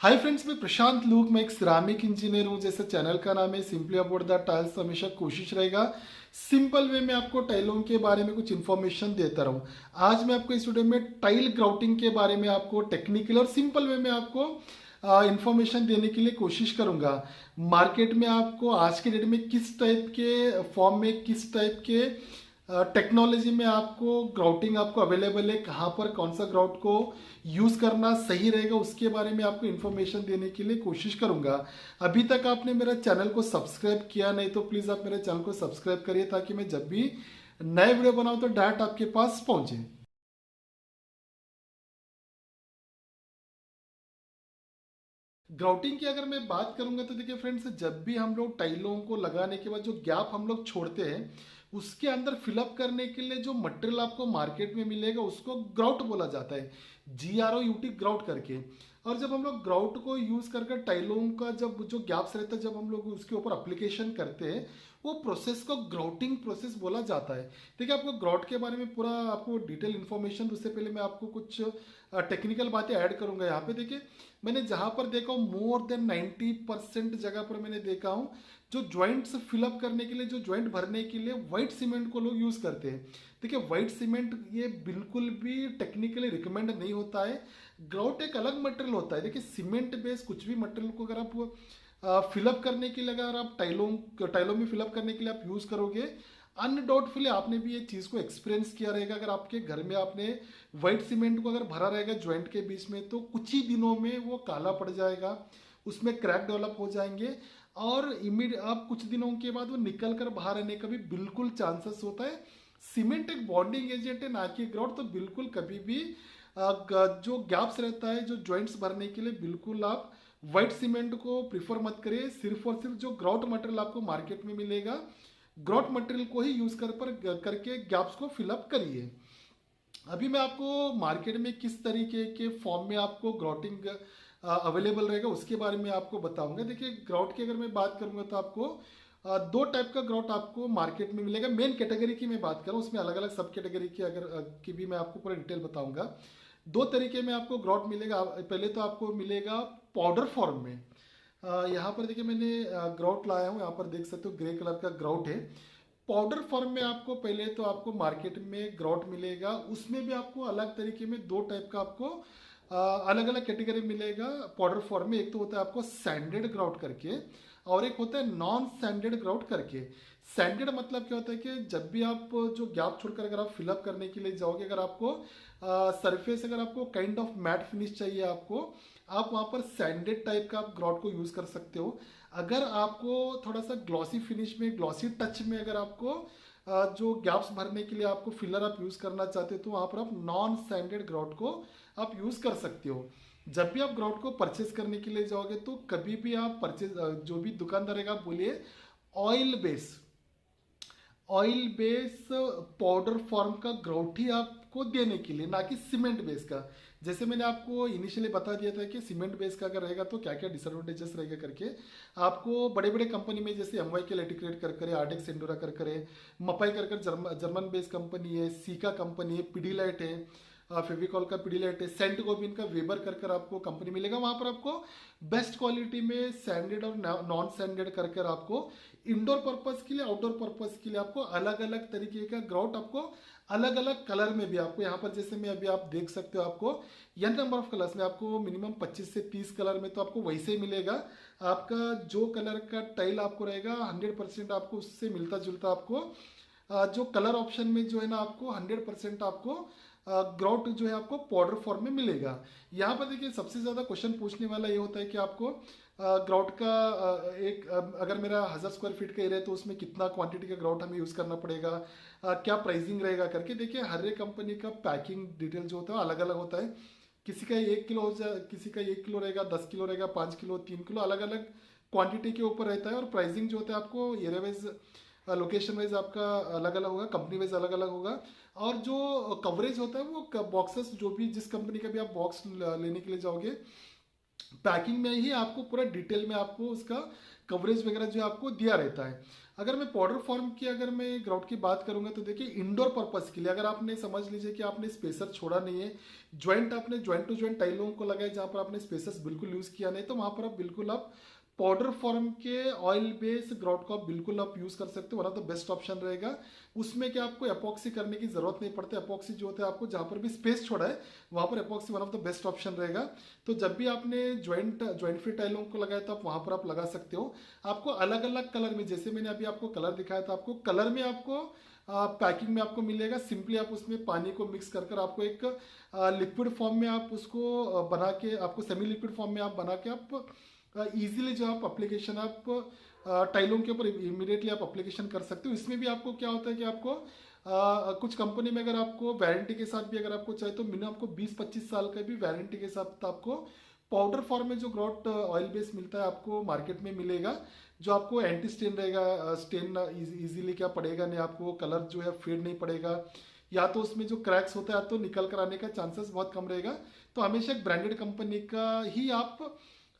Hi friends, मैं प्रशांत look. मैं एक सिरामिक इंजीनियर हूँ। जैसे चैनल का नाम है सिंपली अबाउट द टाइल्स, हमेशा कोशिश रहेगा सिंपल वे में आपको टाइलों के बारे में कुछ इन्फॉर्मेशन देता रहूँ। आज मैं आपको इस वीडियो में टाइल ग्राउटिंग के बारे में आपको टेक्निकल और सिंपल वे में आपको इंफॉर्मेशन देने के लिए कोशिश करूँगा। मार्केट में आपको आज के डेट में किस टाइप के फॉर्म में, किस टाइप के टेक्नोलॉजी में आपको ग्राउटिंग आपको अवेलेबल है, कहाँ पर कौन सा ग्राउट को यूज़ करना सही रहेगा, उसके बारे में आपको इन्फॉर्मेशन देने के लिए कोशिश करूंगा। अभी तक आपने मेरा चैनल को सब्सक्राइब किया नहीं तो प्लीज़ आप मेरे चैनल को सब्सक्राइब करिए, ताकि मैं जब भी नए वीडियो बनाऊं तो डायरेक्ट आपके पास पहुंचे। ग्राउटिंग की अगर मैं बात करूंगा तो देखिए फ्रेंड्स, जब भी हम लोग टाइलों को लगाने के बाद जो गैप हम लोग छोड़ते हैं, उसके अंदर फिलअप करने के लिए जो मटेरियल आपको मार्केट में मिलेगा उसको ग्राउट बोला जाता है। GROUT, ग्राउट करके। और जब हम लोग ग्राउट को यूज करके टाइलों का जब जो गैप्स रहता है, जब हम लोग उसके ऊपर अप्लीकेशन करते हैं, वो प्रोसेस को ग्राउटिंग प्रोसेस बोला जाता है। देखिए, आपको ग्राउट के बारे में पूरा आपको डिटेल इन्फॉर्मेशन, उससे पहले मैं आपको कुछ टेक्निकल बातें ऐड करूंगा यहाँ पे। देखिए, मैंने जहां पर देखा हूँ मोर देन 90% जगह पर मैंने देखा हूँ, जो ज्वाइंट्स फिलअप करने के लिए, जो ज्वाइंट भरने के लिए व्हाइट सीमेंट को लोग यूज करते हैं। देखिए, व्हाइट सीमेंट ये बिल्कुल भी टेक्निकली रिकमेंड नहीं होता है। ग्राउट एक अलग मटेरियल होता है। देखिए, सीमेंट बेस कुछ भी मटेरियल को अगर आप फिलअप करने के लिए, अगर आप टाइलों में फिलअप करने के लिए आप यूज करोगे, अनडाउटफुली आपने भी ये चीज को एक्सपीरियंस किया रहेगा। अगर आपके घर में आपने व्हाइट सीमेंट को अगर भरा रहेगा ज्वाइंट के बीच में, तो कुछ ही दिनों में वो काला पड़ जाएगा, उसमें क्रैक डेवलप हो जाएंगे, और इमीडिएट आप कुछ दिनों के बाद वो निकल कर बाहर आने का भी बिल्कुल चांसेस होता है। सीमेंट एक बॉन्डिंग एजेंट है, ना कि ग्राउट। तो बिल्कुल कभी भी जो गैप्स रहता है, जो जॉइंट्स भरने के लिए, बिल्कुल आप व्हाइट सीमेंट को प्रीफर मत करिए। सिर्फ और सिर्फ जो ग्राउट मटेरियल आपको मार्केट में मिलेगा, ग्राउट मटेरियल को ही यूज करके गैप्स को फिलअप करिए। अभी मैं आपको मार्केट में किस तरीके के फॉर्म में आपको ग्राउटिंग अवेलेबल रहेगा उसके बारे में आपको बताऊंगा। देखिए, ग्राउट की अगर मैं बात करूंगा तो आपको दो टाइप का ग्राउट आपको मार्केट में मिलेगा। मेन कैटेगरी की मैं बात करूं, उसमें अलग अलग सब कैटेगरी की अगर की भी मैं आपको पूरा डिटेल बताऊंगा। दो तरीके में आपको ग्राउट मिलेगा। पहले तो आपको मिलेगा पाउडर फॉर्म में। यहाँ पर देखिए, मैंने ग्राउट लाया हूँ। यहाँ पर देख सकते हो ग्रे कलर का ग्राउट है। पाउडर फॉर्म में आपको पहले तो आपको मार्केट में ग्राउट मिलेगा। उसमें भी आपको अलग तरीके में दो टाइप का आपको अलग अलग कैटेगरी मिलेगा पाउडर फॉर्म में। एक तो होता है आपको सैंडेड ग्राउट करके, और एक होता है नॉन सैंडेड ग्राउट करके। सैंडेड मतलब क्या होता है कि जब भी आप जो गैप छोड़कर अगर आप फिलअप करने के लिए जाओगे, अगर आपको सरफेस, अगर आपको काइंड ऑफ मैट फिनिश चाहिए आपको, आप वहां पर सैंडेड टाइप का आप ग्राउट को यूज कर सकते हो। अगर आपको थोड़ा सा ग्लॉसी फिनिश में, ग्लॉसी टच में, अगर आपको जो गैप्स भरने के लिए आपको फिलर आप यूज करना चाहते हो, तो वहां पर आप नॉन सैंडेड ग्राउट को आप यूज कर सकते हो। जब भी आप ग्राउट को परचेज करने के लिए जाओगे, तो कभी भी आप परचेज, जो भी दुकानदार रहेगा, आप बोलिए oil base, oil base powder form का ग्राउट ही आपको देने के लिए, ना कि सीमेंट बेस का। जैसे मैंने आपको इनिशियली बता दिया था कि सीमेंट बेस का अगर रहेगा तो क्या क्या डिसएडवांटेजेस रहेगा करके। आपको बड़े बड़े कंपनी में, जैसे एम वाई के लेटिक्रेट कर करे, आर्डेक्स एंडोरा कर करे, मपाई कर कर जर्मन बेस कंपनी है, सीका कंपनी है, पिडीलाइट है, फेविकॉल का पिडीलाइट है, सेंट गोबिन का वेबर कर कर आपको कंपनी मिलेगा। वहां पर आपको बेस्ट क्वालिटी में सैंडेड और नॉन सैंडेड कर कर आपको इंडोर पर्पस के लिए, आउटडोर पर्पस के लिए आपको अलग अलग तरीके का ग्राउट, आपको अलग अलग कलर में भी आपको यहाँ पर, जैसे मैं अभी आप देख सकते हो, आपको यन नंबर ऑफ कलर्स में आपको मिनिमम 25 से 30 कलर में तो आपको वैसे ही मिलेगा। आपका जो कलर का टाइल आपको रहेगा 100% आपको उससे मिलता जुलता आपको जो कलर ऑप्शन में जो है ना, आपको 100% आपको ग्राउट जो है आपको पाउडर फॉर्म में मिलेगा। यहाँ पर देखिए, सबसे ज्यादा क्वेश्चन पूछने वाला ये होता है कि आपको ग्राउट का अगर मेरा 1000 स्क्वायर फीट का एरिया है तो उसमें कितना क्वांटिटी का ग्राउट हमें यूज करना पड़ेगा, क्या प्राइसिंग रहेगा करके। देखिए, हर एक कंपनी का पैकिंग डिटेल जो होता है अलग अलग होता है। किसी का 1 किलो हो जाए, किसी का 1 किलो रहेगा, 10 किलो रहेगा, 5 किलो, 3 किलो, अलग अलग क्वांटिटी के ऊपर रहता है। और प्राइसिंग जो होता है आपको एरिया वाइज, लोकेशन वाइज आपका अलग अलग होगा, कंपनी वाइज अलग अलग होगा। और जो कवरेज होता है, वो बॉक्सेस, जो भी जिस कंपनी का भी आप बॉक्स लेने के लिए जाओगे, पैकिंग में ही आपको पूरा डिटेल में आपको उसका कवरेज वगैरह जो आपको दिया रहता है। अगर मैं पाउडर फॉर्म की अगर मैं ग्राउट की बात करूंगा तो देखिए इंडोर पर्पस के लिए अगर आपने समझ लीजिए कि आपने स्पेसर छोड़ा नहीं है, ज्वाइंट आपने ज्वाइंट टू ज्वाइंट टाइलों को लगाए जहां पर आपने स्पेसर्स बिल्कुल यूज किया नहीं, तो वहां पर आप बिल्कुल आप पाउडर फॉर्म के ऑयल बेस ग्राउट को आप बिल्कुल आप यूज कर सकते हो, one of the best option रहेगा। उसमें क्या आपको एपॉक्सी करने की जरूरत नहीं पड़ती। एपॉक्सी जो होता है आपको जहां पर भी स्पेस छोड़ा है वहां पर epoxy one of the best option रहेगा। तो जब भी आपने ज्वाइंट फिट टाइलों को लगाया तो आप वहां पर आप लगा सकते हो। आपको अलग अलग कलर में, जैसे मैंने अभी आपको कलर दिखाया था, आपको कलर में आपको पैकिंग में आपको मिलेगा। सिंपली आप उसमें पानी को मिक्स कर आपको एक लिक्विड फॉर्म में आप उसको बना के, आपको सेमी लिक्विड फॉर्म में आप बना के आप इजीली जो आप एप्लीकेशन आप टाइलों के ऊपर इमीडिएटली आप एप्लीकेशन कर सकते हो। इसमें भी आपको क्या होता है कि आपको कुछ कंपनी में अगर आपको वारंटी के साथ भी अगर आपको चाहिए तो मिनिमम आपको 20-25 साल का भी वारंटी के साथ आपको पाउडर फॉर्म में जो ग्राउट ऑयल बेस मिलता है आपको मार्केट में मिलेगा, जो आपको एंटी स्टेन रहेगा। स्टेन इजीली क्या पड़ेगा नहीं, आपको कलर जो है फेड नहीं पड़ेगा, या तो उसमें जो क्रैक्स होता है तो निकल कर आने का चांसेस बहुत कम रहेगा। तो हमेशा एक ब्रांडेड कंपनी का ही आप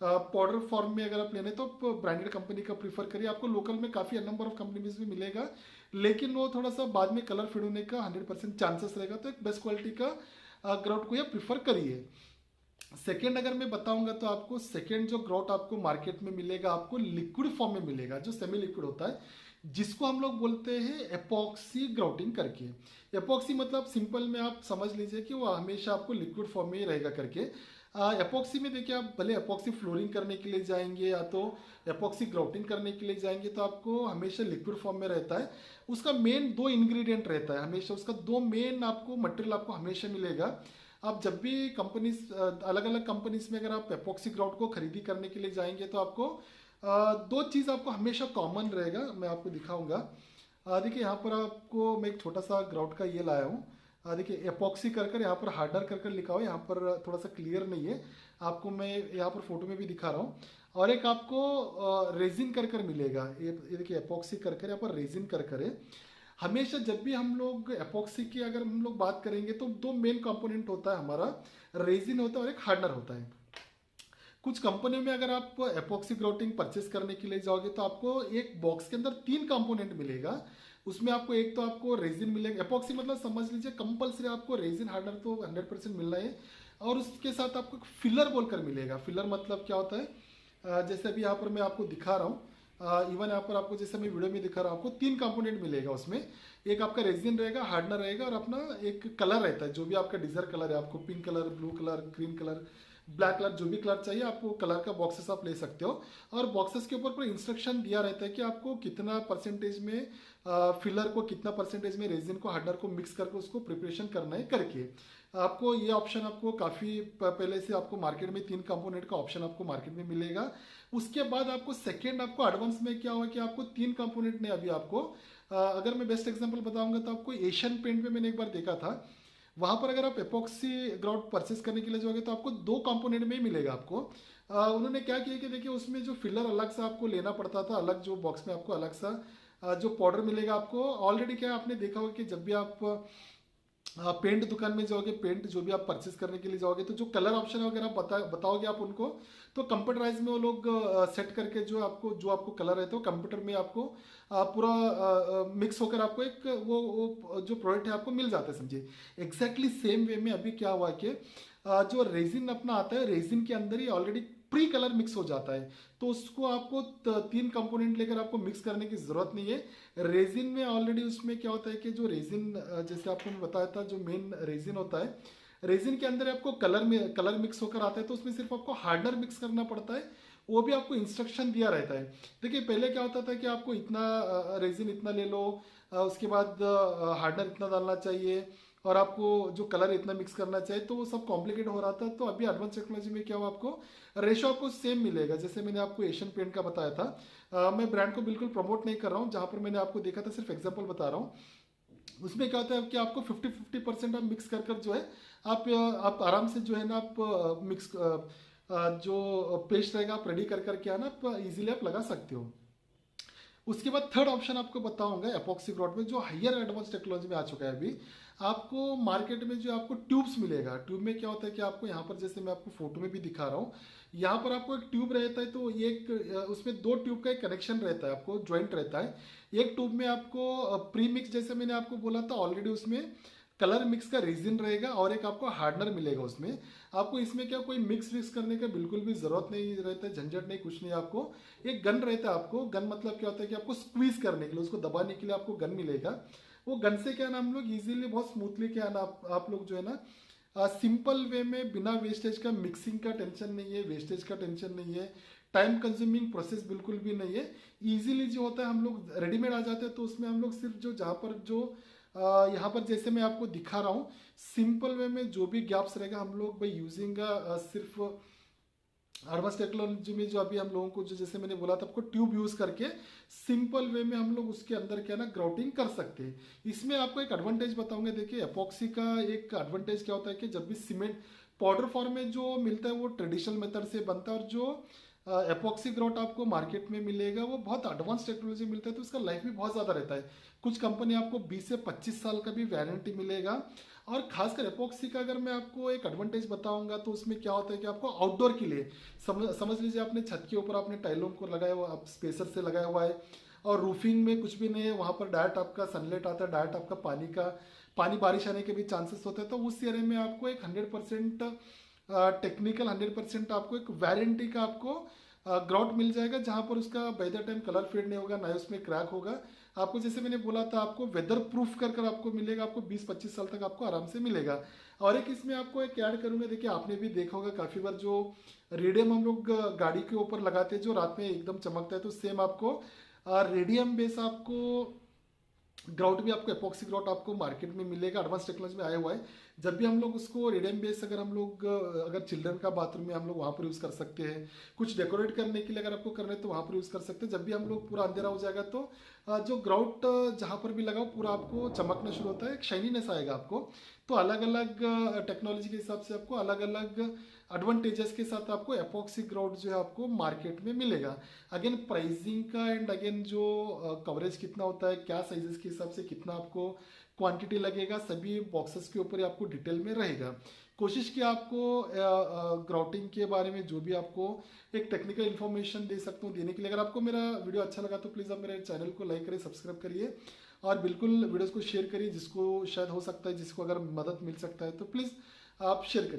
पाउडर फॉर्म में अगर आप लेने तो ब्रांडेड कंपनी का प्रीफर करिए। आपको लोकल में काफ़ी नंबर ऑफ कंपनीज भी मिलेगा, लेकिन वो थोड़ा सा बाद में कलर फेड होने का 100% चांसेस रहेगा। तो एक बेस्ट क्वालिटी का ग्राउट को आप प्रीफर करिए। सेकेंड अगर मैं बताऊंगा तो आपको सेकेंड जो ग्राउट आपको मार्केट में मिलेगा आपको लिक्विड फॉर्म में मिलेगा, जो सेमी लिक्विड होता है, जिसको हम लोग बोलते हैं एपॉक्सी ग्राउटिंग करके। एपॉक्सी मतलब सिंपल में आप समझ लीजिए कि वो हमेशा आपको लिक्विड फॉर्म में ही रहेगा करके। एपॉक्सी में देखिए, आप भले एपॉक्सी फ्लोरिंग करने के लिए जाएंगे या तो एपॉक्सी ग्राउटिंग करने के लिए जाएंगे तो आपको हमेशा लिक्विड फॉर्म में रहता है। उसका मेन 2 इंग्रेडिएंट रहता है हमेशा, उसका 2 मेन आपको मटेरियल आपको हमेशा मिलेगा। आप जब भी कंपनीज, अलग अलग कंपनीज में अगर आप एपॉक्सी ग्राउट को खरीदी करने के लिए जाएंगे तो आपको 2 चीज़ आपको हमेशा कॉमन रहेगा। मैं आपको दिखाऊंगा। देखिए यहाँ पर आपको मैं एक छोटा सा ग्राउट का ये लाया हूँ। देखिए एपॉक्सी कर यहाँ पर हार्डर कर लिखा हुआ है, यहाँ पर थोड़ा सा क्लियर नहीं है, आपको मैं यहाँ पर फोटो में भी दिखा रहा हूँ। और एक आपको रेजिन कर मिलेगा, ये देखिए एपॉक्सी कर यहाँ पर रेजिन कर है। हमेशा जब भी हम लोग एपॉक्सी की अगर हम लोग बात करेंगे तो 2 मेन कंपोनेंट होता है हमारा, रेजिन होता है और एक हार्डनर होता है। कुछ कंपनियों में अगर आप एपॉक्सी ग्राउटिंग परचेस करने के लिए जाओगे तो आपको एक बॉक्स के अंदर 3 कंपोनेंट मिलेगा। उसमें आपको एक तो आपको रेजिन मिलेगा, एपॉक्सी मतलब समझ लीजिए कंपलसरी आपको रेजिन हार्डनर तो 100% मिलना है। और उसके साथ आपको फिलर बोलकर मिलेगा। फिलर मतलब क्या होता है, जैसे अभी यहाँ पर मैं आपको दिखा रहा हूँ, इवन यहाँ पर आपको जैसे मैं वीडियो में दिखा रहा हूँ, आपको 3 कंपोनेंट मिलेगा उसमें। एक आपका रेजिन रहेगा, हार्डनर रहेगा और अपना एक कलर रहता है, जो भी आपका डिजायर कलर है, आपको pink colour, blue colour, green colour, black colour, जो भी कलर चाहिए आपको कलर का बॉक्सेस आप ले सकते हो। और बॉक्सेस के ऊपर पूरा इंस्ट्रक्शन दिया रहता है कि आपको कितना परसेंटेज में फिलर को, कितना परसेंटेज में रेजिन को, हार्डनर को मिक्स करके उसको प्रिपरेशन करना है करके। आपको ये ऑप्शन आपको काफ़ी पहले से आपको मार्केट में 3 कंपोनेंट का ऑप्शन आपको मार्केट में मिलेगा। उसके बाद आपको सेकेंड आपको एडवांस में क्या हुआ कि आपको 3 कंपोनेंट ने अभी आपको, अगर मैं बेस्ट एग्जांपल बताऊंगा तो आपको एशियन पेंट में मैंने एक बार देखा था, वहां पर अगर आप एपॉक्सी ग्राउट परचेस करने के लिए जाओगे तो आपको 2 कंपोनेंट में ही मिलेगा आपको। उन्होंने क्या किया कि देखिए उसमें जो फिलर अलग से आपको लेना पड़ता था, अलग जो बॉक्स में आपको अलग सा जो पाउडर मिलेगा आपको। ऑलरेडी क्या आपने देखा होगा कि जब भी आप पेंट दुकान में जाओगे, पेंट जो भी आप परचेस करने के लिए जाओगे तो जो कलर ऑप्शन वगैरह बताओगे आप उनको, तो कंप्यूटराइज में वो लोग सेट करके जो आपको कलर रहता है वो कंप्यूटर में आपको पूरा मिक्स होकर आपको एक वो जो प्रोडक्ट है आपको मिल जाता है, समझिए। एग्जैक्टली सेम वे में अभी क्या हुआ कि जो रेजिन अपना आता है, रेजिन के अंदर ही ऑलरेडी प्री कलर मिक्स हो जाता है, तो उसको आपको 3 कंपोनेंट लेकर आपको मिक्स करने की जरूरत नहीं है। रेजिन में ऑलरेडी उसमें क्या होता है कि जो रेजिन, जैसे आपको मैं बताया था, जो मेन रेजिन होता है, रेजिन के अंदर आपको कलर मिक्स होकर आता है, तो उसमें सिर्फ आपको हार्डनर मिक्स करना पड़ता है। वो भी आपको इंस्ट्रक्शन दिया रहता है। देखिए पहले क्या होता था कि आपको इतना रेजिन इतना ले लो, उसके बाद हार्डनर इतना डालना चाहिए और आपको जो कलर इतना मिक्स करना चाहिए, तो वो सब कॉम्प्लिकेट हो रहा था। तो अभी एडवांस टेक्नोलॉजी में क्या हुआ, आपको रेशो आपको सेम मिलेगा। जैसे मैंने आपको एशियन पेंट का बताया था, मैं ब्रांड को बिल्कुल प्रमोट नहीं कर रहा हूँ, जहाँ पर मैंने आपको देखा था सिर्फ एग्जाम्पल बता रहा हूँ। उसमें क्या होता है कि आपको 50-50% आप मिक्स कर जो है आप आराम से जो है ना आप मिक्स जो पेस्ट रहेगा आप रेडी करके आना, आप इजीली आप लगा सकते हो। उसके बाद थर्ड ऑप्शन आपको बताऊंगा एपॉक्सी ग्राउट में, जो हायर एडवांस टेक्नोलॉजी में आ चुका है अभी। आपको मार्केट में जो आपको ट्यूब्स मिलेगा, ट्यूब में क्या होता है कि आपको यहाँ पर जैसे मैं आपको फोटो में भी दिखा रहा हूँ यहाँ पर आपको एक ट्यूब रहता है, तो ये एक उसमें दो ट्यूब का एक कनेक्शन रहता है, आपको ज्वाइंट रहता है। एक ट्यूब में आपको प्री मिक्स, जैसे मैंने आपको बोला था ऑलरेडी, उसमें कलर मिक्स का रेजिन रहेगा और एक आपको हार्डनर मिलेगा उसमें। आपको इसमें क्या कोई मिक्स विक्स करने का बिल्कुल भी जरूरत नहीं रहता है, झंझट नहीं, कुछ नहीं। आपको एक गन रहता है, आपको गन मतलब क्या होता है कि आपको स्क्वीज करने के लिए, उसको दबाने के लिए आपको गन मिलेगा। वो गन से क्या ना हम लोग इजीली बहुत स्मूथली क्या है ना आप लोग जो है ना सिंपल वे में बिना वेस्टेज का, मिक्सिंग का टेंशन नहीं है, वेस्टेज का टेंशन नहीं है, टाइम कंज्यूमिंग प्रोसेस बिल्कुल भी नहीं है। इजीली जो होता है हम लोग रेडीमेड आ जाते हैं, तो उसमें हम लोग सिर्फ जो जहाँ पर जो यहाँ पर जैसे मैं आपको दिखा रहा हूँ सिंपल वे में जो भी गैप्स रहेगा हम लोग बाई यूजिंग सिर्फ एडवांस टेक्नोलॉजी में जो अभी हम लोगों को जो जैसे मैंने बोला था आपको ट्यूब यूज करके सिंपल वे में हम लोग उसके अंदर क्या ना ग्राउटिंग कर सकते हैं। इसमें आपको एक एडवांटेज बताऊंगा, देखिए एपॉक्सी का एक एडवांटेज क्या होता है कि जब भी सीमेंट पाउडर फॉर्म में जो मिलता है वो ट्रेडिशनल मेथड से बनता है, और जो एपॉक्सी ग्राउट आपको मार्केट में मिलेगा वो बहुत एडवांस टेक्नोलॉजी मिलता है, तो उसका लाइफ भी बहुत ज़्यादा रहता है। कुछ कंपनी आपको 20 से 25 साल का भी वारंटी मिलेगा। और खासकर एपॉक्सी का अगर मैं आपको एक एडवांटेज बताऊंगा तो उसमें क्या होता है कि आपको आउटडोर के लिए समझ लीजिए आपने छत के ऊपर आपने टाइलों को लगाया हुआ, आप स्पेसर से लगाया हुआ है और रूफिंग में कुछ भी नहीं है, वहां पर डायरेक्ट आपका सनलाइट आता है, डायरेक्ट आपका पानी बारिश आने के भी चांसेस होते हैं, तो उस एरिया में आपको एक 100% टेक्निकल 100% आपको एक वारंटी का आपको ग्राउट मिल जाएगा, जहां पर उसका by the time colour fade नहीं होगा, ना ही उसमें क्रैक होगा। आपको जैसे मैंने बोला था आपको वेदर प्रूफ कर आपको मिलेगा, आपको 20-25 साल तक आपको आराम से मिलेगा। और एक इसमें आपको एक ऐड करूंगा, देखिए आपने भी देखा होगा काफी बार जो रेडियम हम लोग गाड़ी के ऊपर लगाते हैं जो रात में एकदम चमकता है, तो सेम आपको रेडियम बेस आपको ग्राउट भी आपको एपॉक्सी ग्राउट आपको मार्केट में मिलेगा, एडवांस टेक्नोलॉजी में आया हुआ है। जब भी हम लोग उसको रेडियम बेस अगर हम लोग अगर चिल्ड्रन का बाथरूम में हम लोग वहाँ पर यूज़ कर सकते हैं, कुछ डेकोरेट करने के लिए अगर आपको करना है तो वहाँ पर यूज़ कर सकते हैं। जब भी हम लोग पूरा अंधेरा हो जाएगा तो जो ग्राउट जहाँ पर भी लगाओ पूरा आपको चमकना शुरू होता है, एक शाइनीनेस आएगा आपको। तो अलग अलग टेक्नोलॉजी के हिसाब से आपको अलग अलग एडवांटेजेस के साथ आपको एपॉक्सी ग्राउट जो है आपको मार्केट में मिलेगा। अगेन प्राइसिंग का एंड अगेन जो कवरेज कितना होता है, क्या साइजेस के हिसाब से कितना आपको क्वांटिटी लगेगा, सभी बॉक्सेस के ऊपर आपको डिटेल में रहेगा। कोशिश की आपको ग्राउटिंग के बारे में जो भी आपको एक टेक्निकल इन्फॉर्मेशन दे सकता हूँ देने के लिए। अगर आपको मेरा वीडियो अच्छा लगा तो प्लीज़ आप मेरे चैनल को लाइक करिए, सब्सक्राइब करिए और बिल्कुल वीडियोस को शेयर करिए, जिसको शायद हो सकता है जिसको अगर मदद मिल सकता है तो प्लीज़ आप शेयर करिए।